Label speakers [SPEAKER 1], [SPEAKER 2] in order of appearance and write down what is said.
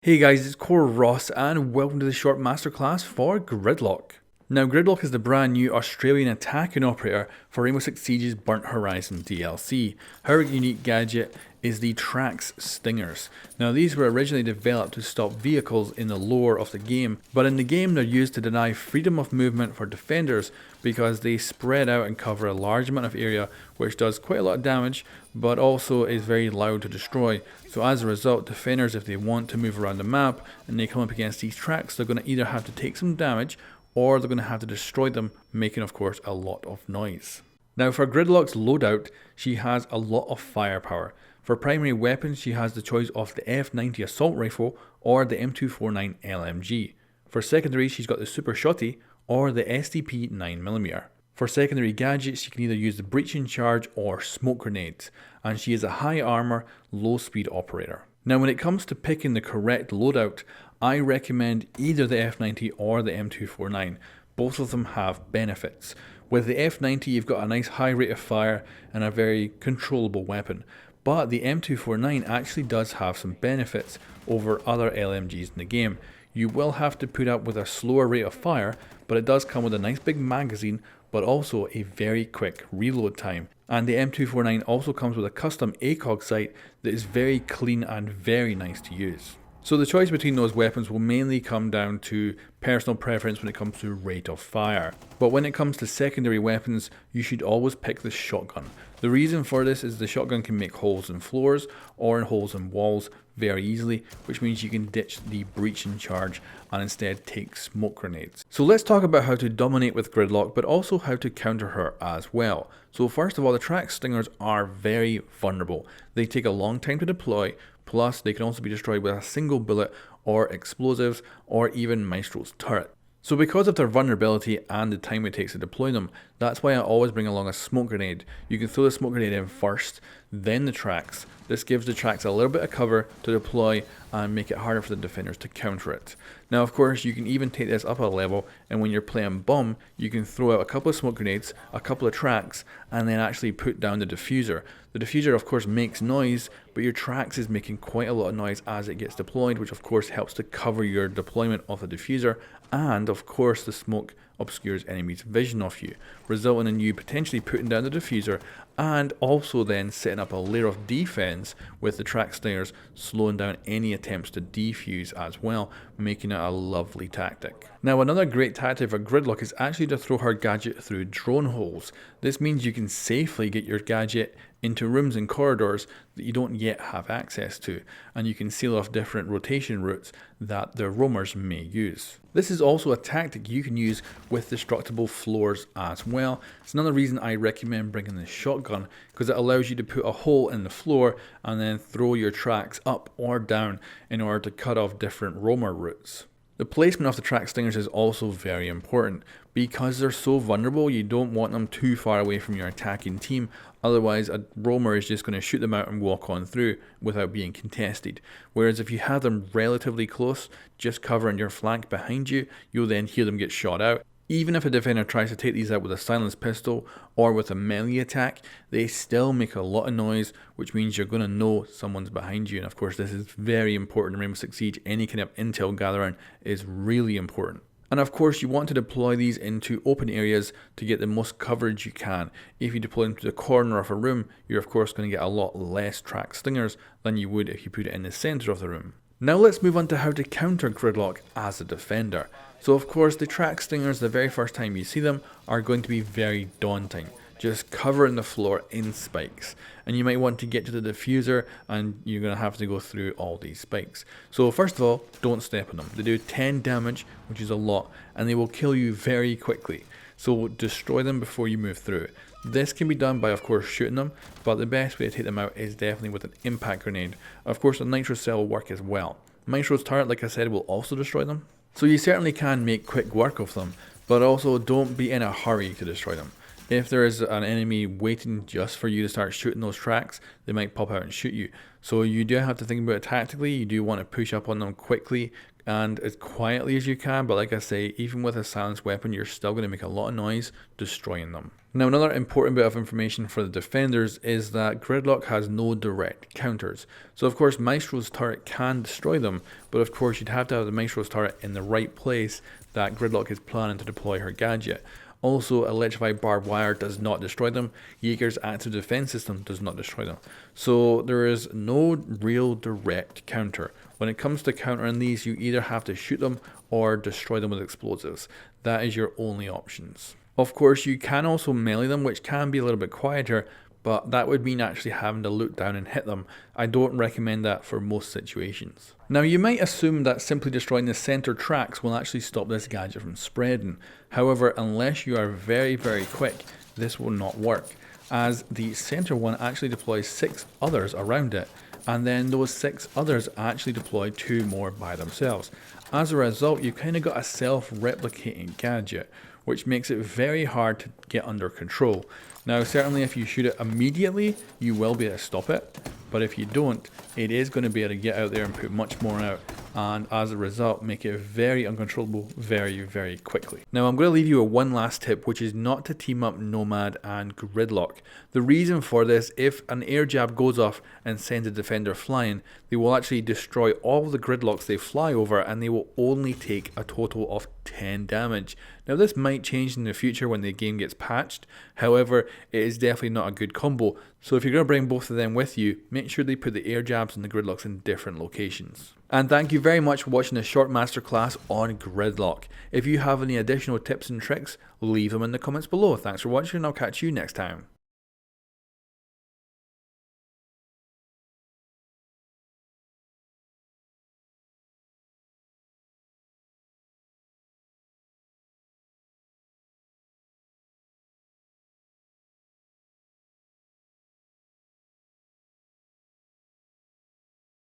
[SPEAKER 1] Hey guys, it's Core Ross and welcome to the short masterclass for Gridlock. Now Gridlock is the brand new Australian attacking operator for Rainbow Six Siege's Burnt Horizon DLC. Her unique gadget is the Trax Stingers. Now these were originally developed to stop vehicles in the lore of the game, but in the game they're used to deny freedom of movement for defenders because they spread out and cover a large amount of area, which does quite a lot of damage but also is very loud to destroy. So as a result, defenders, if they want to move around the map and they come up against these tracks, they're going to either have to take some damage or they're going to have to destroy them, making of course a lot of noise. Now for Gridlock's loadout, she has a lot of firepower. For primary weapons, she has the choice of the F90 assault rifle or the M249 LMG. For secondary, she's got the Super Shotty or the SDP 9mm. For secondary gadgets, she can either use the breaching charge or smoke grenades, and she is a high armor, low speed operator. Now when it comes to picking the correct loadout, I recommend either the F90 or the M249. Both of them have benefits. With the F90 you've got a nice high rate of fire and a very controllable weapon, but the M249 actually does have some benefits over other LMGs in the game. You will have to put up with a slower rate of fire, but it does come with a nice big magazine, but also a very quick reload time. And the M249 also comes with a custom ACOG sight that is very clean and very nice to use. So the choice between those weapons will mainly come down to personal preference when it comes to rate of fire. But when it comes to secondary weapons, you should always pick the shotgun. The reason for this is the shotgun can make holes in floors or in holes in walls very easily, which means you can ditch the breaching charge and instead take smoke grenades. So let's talk about how to dominate with Gridlock, but also how to counter her as well. So first of all, the Trax Stingers are very vulnerable. They take a long time to deploy, plus they can also be destroyed with a single bullet or explosives or even Maestro's turret. So because of their vulnerability and the time it takes to deploy them, that's why I always bring along a smoke grenade. You can throw the smoke grenade in first, then the Trax. This gives the Trax a little bit of cover to deploy and make it harder for the defenders to counter it. Now of course you can even take this up a level, and when you're playing bomb, you can throw out a couple of smoke grenades, a couple of Trax, and then actually put down the diffuser. The diffuser of course makes noise, but your Trax is making quite a lot of noise as it gets deployed, which of course helps to cover your deployment of the diffuser, and of course the smoke obscures enemies' vision of you, resulting in you potentially putting down the diffuser and also then setting up a layer of defense with the Trax Stingers, slowing down any attempts to defuse as well, making it a lovely tactic. Now another great tactic for Gridlock is actually to throw her gadget through drone holes. This means you can safely get your gadget into rooms and corridors that you don't yet have access to, and you can seal off different rotation routes that the roamers may use. This is also a tactic you can use with destructible floors as well. It's another reason I recommend bringing the shotgun, because it allows you to put a hole in the floor and then throw your Trax up or down in order to cut off different roamer routes. The placement of the Trax Stingers is also very important. Because they're so vulnerable, you don't want them too far away from your attacking team, otherwise a roamer is just going to shoot them out and walk on through without being contested. Whereas if you have them relatively close, just covering your flank behind you, you'll then hear them get shot out. Even if a defender tries to take these out with a silenced pistol or with a melee attack, they still make a lot of noise, which means you're going to know someone's behind you. And of course this is very important in Rainbow Six Siege. Any kind of intel gathering is really important. And of course you want to deploy these into open areas to get the most coverage you can. If you deploy them to the corner of a room, you're of course going to get a lot less Trax Stingers than you would if you put it in the center of the room. Now let's move on to how to counter Gridlock as a defender. So of course the Trax Stingers, the very first time you see them, are going to be very daunting. Just covering the floor in spikes, and you might want to get to the diffuser and you're going to have to go through all these spikes. So first of all, don't step on them. They do 10 damage, which is a lot, and they will kill you very quickly. So destroy them before you move through. This can be done by of course shooting them, but the best way to take them out is definitely with an impact grenade. Of course a nitro cell will work as well. Maestro's turret, like I said, will also destroy them. So you certainly can make quick work of them, but also don't be in a hurry to destroy them. If there is an enemy waiting just for you to start shooting those Trax, they might pop out and shoot you. So you do have to think about it tactically. You do want to push up on them quickly and as quietly as you can, but like I say, even with a silenced weapon, you're still going to make a lot of noise destroying them. Now, another important bit of information for the defenders is that Gridlock has no direct counters. So of course Maestro's turret can destroy them, but of course you'd have to have the Maestro's turret in the right place that Gridlock is planning to deploy her gadget. Also, electrified barbed wire does not destroy them. Jaeger's active defense system does not destroy them. So there is no real direct counter. When it comes to countering these, you either have to shoot them or destroy them with explosives. That is your only options. Of course, you can also melee them, which can be a little bit quieter, but that would mean actually having to look down and hit them. I don't recommend that for most situations. Now, you might assume that simply destroying the center tracks will actually stop this gadget from spreading. However, unless you are very, very quick, this will not work, as the center one actually deploys 6 others around it, and then those 6 others actually deploy 2 more by themselves. As a result, you've kind of got a self-replicating gadget, which makes it very hard to get under control. Now, certainly if you shoot it immediately, you will be able to stop it, but if you don't, it is going to be able to get out there and put much more out, and as a result make it very uncontrollable very, very quickly. Now, I'm going to leave you with one last tip, which is not to team up Nomad and Gridlock. The reason for this, if an air jab goes off and sends a defender flying, they will actually destroy all the Gridlocks they fly over, and they will only take a total of 10 damage. Now, this might change in the future when the game gets patched. However, it is definitely not a good combo. So if you're going to bring both of them with you, make sure they put the air jabs and the Gridlocks in different locations. And thank you very much for watching this short masterclass on Gridlock. If you have any additional tips and tricks, leave them in the comments below. Thanks for watching, and I'll catch you next time.